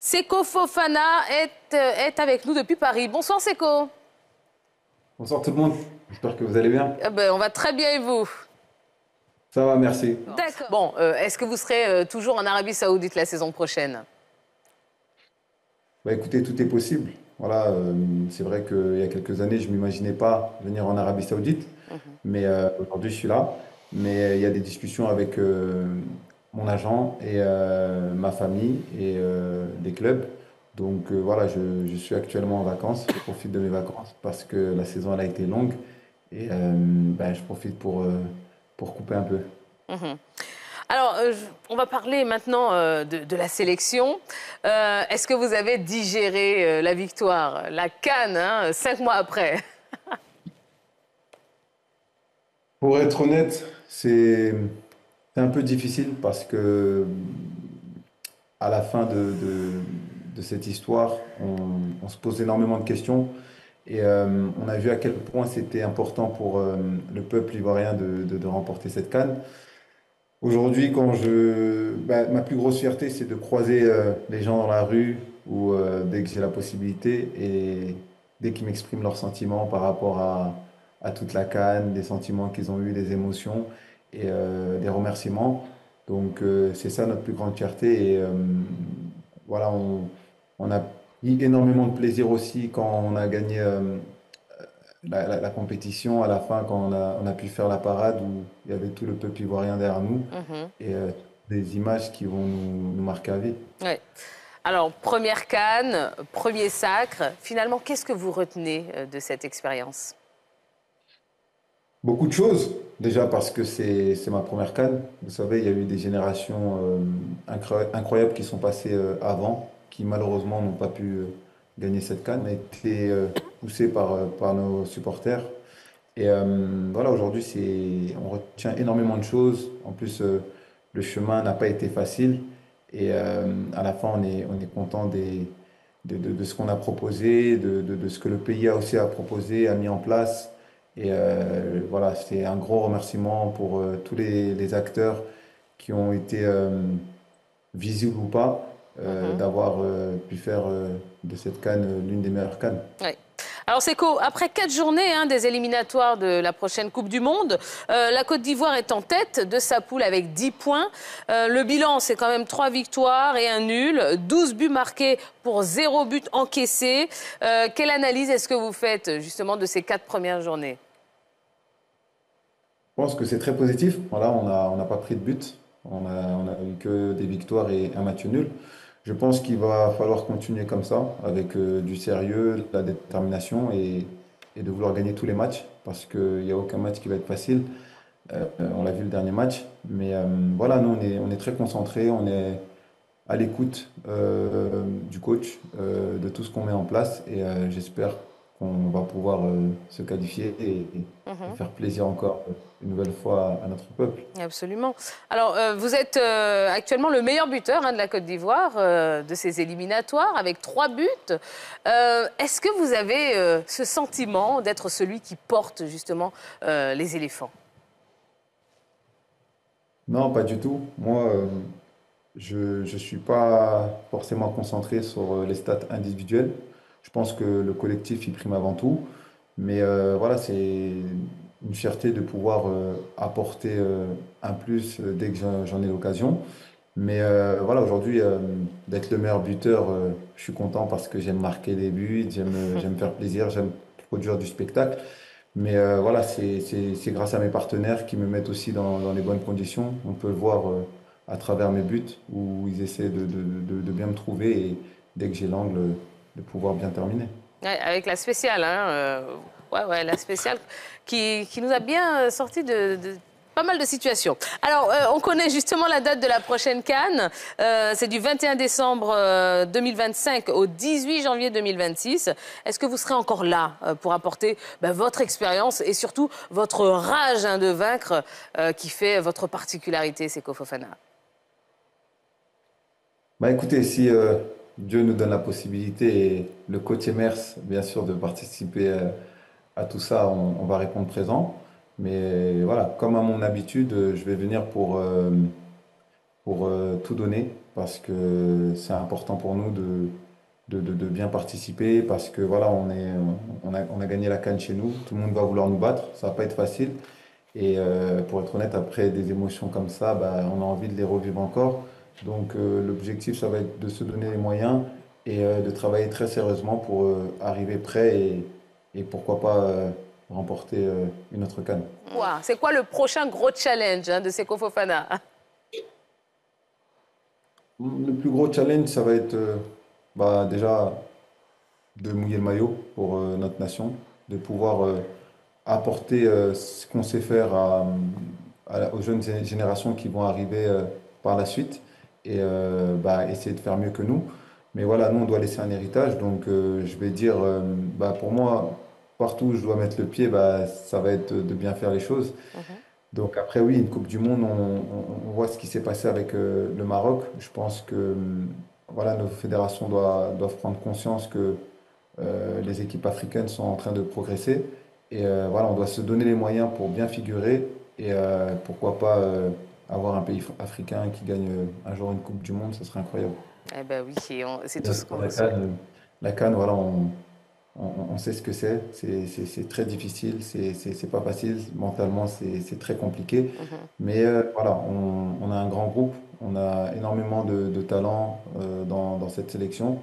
Seko Fofana est avec nous depuis Paris. Bonsoir Seko. Bonsoir tout le monde, j'espère que vous allez bien. On va très bien et vous? Ça va, merci. D'accord. Bon, est-ce que vous serez toujours en Arabie Saoudite la saison prochaine? Bah, écoutez, tout est possible. Voilà, c'est vrai qu'il y a quelques années, je ne m'imaginais pas venir en Arabie Saoudite, Mhm. mais aujourd'hui je suis là. Mais il y a des discussions avec mon agent et ma famille et des clubs. Donc voilà, je suis actuellement en vacances, je profite de mes vacances parce que la saison elle a été longue et ben, je profite pour couper un peu. Mhm. Alors, on va parler maintenant de la sélection. Est-ce que vous avez digéré la victoire, la CAN, hein, 5 mois après? Pour être honnête, c'est un peu difficile parce que à la fin de cette histoire, on se pose énormément de questions et on a vu à quel point c'était important pour le peuple ivoirien de remporter cette CAN. Aujourd'hui, ma plus grosse fierté, c'est de croiser les gens dans la rue ou dès que j'ai la possibilité et dès qu'ils m'expriment leurs sentiments par rapport à toute la CAN, des sentiments qu'ils ont eus, des émotions et des remerciements. Donc, c'est ça notre plus grande fierté. Et voilà, on a pris énormément de plaisir aussi quand on a gagné la compétition à la fin, quand on a pu faire la parade où il y avait tout le peuple ivoirien derrière nous Mhm. et des images qui vont nous marquer à vie. Ouais. Alors, première CAN, premier sacre. Finalement, qu'est-ce que vous retenez de cette expérience? Beaucoup de choses, déjà parce que c'est ma première CAN. Vous savez, il y a eu des générations incroyables qui sont passées avant, qui malheureusement n'ont pas pu gagner cette CAN, a été poussées par nos supporters. Et voilà, aujourd'hui, on retient énormément de choses. En plus, le chemin n'a pas été facile. Et à la fin, on est content de ce qu'on a proposé, de ce que le pays a aussi a proposé, a mis en place. Et voilà, c'est un gros remerciement pour tous les acteurs qui ont été visibles ou pas, Mhm. d'avoir pu faire de cette CAN l'une des meilleures CAN. Ouais. Alors, Seko, après 4 journées des éliminatoires de la prochaine Coupe du Monde, la Côte d'Ivoire est en tête de sa poule avec 10 points. Le bilan, c'est quand même 3 victoires et un nul, 12 buts marqués pour 0 but encaissé. Quelle analyse est-ce que vous faites justement de ces 4 premières journées? Je pense que c'est très positif. Voilà, on n'a pas pris de but. On a eu que des victoires et un match nul. Je pense qu'il va falloir continuer comme ça, avec du sérieux, de la détermination et de vouloir gagner tous les matchs, parce qu'il n'y a aucun match qui va être facile. On l'a vu le dernier match. Mais voilà, nous, on est très concentrés, on est à l'écoute du coach, de tout ce qu'on met en place. Et j'espère qu'on va pouvoir se qualifier et Mhm. faire plaisir encore une nouvelle fois à notre peuple. Absolument. Alors, vous êtes actuellement le meilleur buteur de la Côte d'Ivoire de ces éliminatoires avec 3 buts. Est-ce que vous avez ce sentiment d'être celui qui porte justement les éléphants? Non, pas du tout. Moi, je ne suis pas forcément concentré sur les stats individuelles. Je pense que le collectif, il prime avant tout. Mais voilà, c'est une fierté de pouvoir apporter un plus dès que j'en ai l'occasion. Mais voilà, aujourd'hui, d'être le meilleur buteur, je suis content parce que j'aime marquer des buts, j'aime faire plaisir, j'aime produire du spectacle. Mais voilà, c'est grâce à mes partenaires qui me mettent aussi dans les bonnes conditions. On peut le voir à travers mes buts où ils essaient de bien me trouver et dès que j'ai l'angle, de pouvoir bien terminer. Ouais, avec la spéciale, ouais, ouais, la spéciale qui nous a bien sorti de pas mal de situations. Alors, on connaît justement la date de la prochaine CAN. C'est du 21 décembre 2025 au 18 janvier 2026. Est-ce que vous serez encore là pour apporter votre expérience et surtout votre rage de vaincre qui fait votre particularité, Seko Fofana? Bah écoutez, si Dieu nous donne la possibilité et le coach Emers, bien sûr, de participer à tout ça, on va répondre présent. Mais voilà, comme à mon habitude, je vais venir pour tout donner, parce que c'est important pour nous de bien participer, parce que voilà, on a gagné la CAN chez nous, tout le monde va vouloir nous battre, ça va pas être facile. Et pour être honnête, après des émotions comme ça, bah, on a envie de les revivre encore. Donc l'objectif, ça va être de se donner les moyens et de travailler très sérieusement pour arriver prêt et pourquoi pas remporter une autre CAN. Wow. C'est quoi le prochain gros challenge de Seko Fofana? Le plus gros challenge, ça va être bah, déjà de mouiller le maillot pour notre nation, de pouvoir apporter ce qu'on sait faire aux jeunes générations qui vont arriver par la suite et bah, essayer de faire mieux que nous. Mais voilà, nous, on doit laisser un héritage. Donc, je vais dire, bah, pour moi, partout où je dois mettre le pied, bah, ça va être de bien faire les choses. Mhm. Donc après, oui, une Coupe du Monde, on voit ce qui s'est passé avec le Maroc. Je pense que voilà, nos fédérations doivent prendre conscience que les équipes africaines sont en train de progresser. Et voilà, on doit se donner les moyens pour bien figurer. Et pourquoi pas avoir un pays africain qui gagne un jour une Coupe du Monde, ce serait incroyable. Eh ben oui, c'est tout La, ce qu'on la vous souhaite. CAN, la CAN, voilà, on sait ce que c'est. C'est très difficile, c'est pas facile. Mentalement, c'est très compliqué. Mhm. Mais voilà, on a un grand groupe, on a énormément de talents dans cette sélection.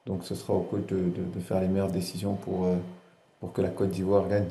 Donc ce sera au coach de faire les meilleures décisions pour que la Côte d'Ivoire gagne.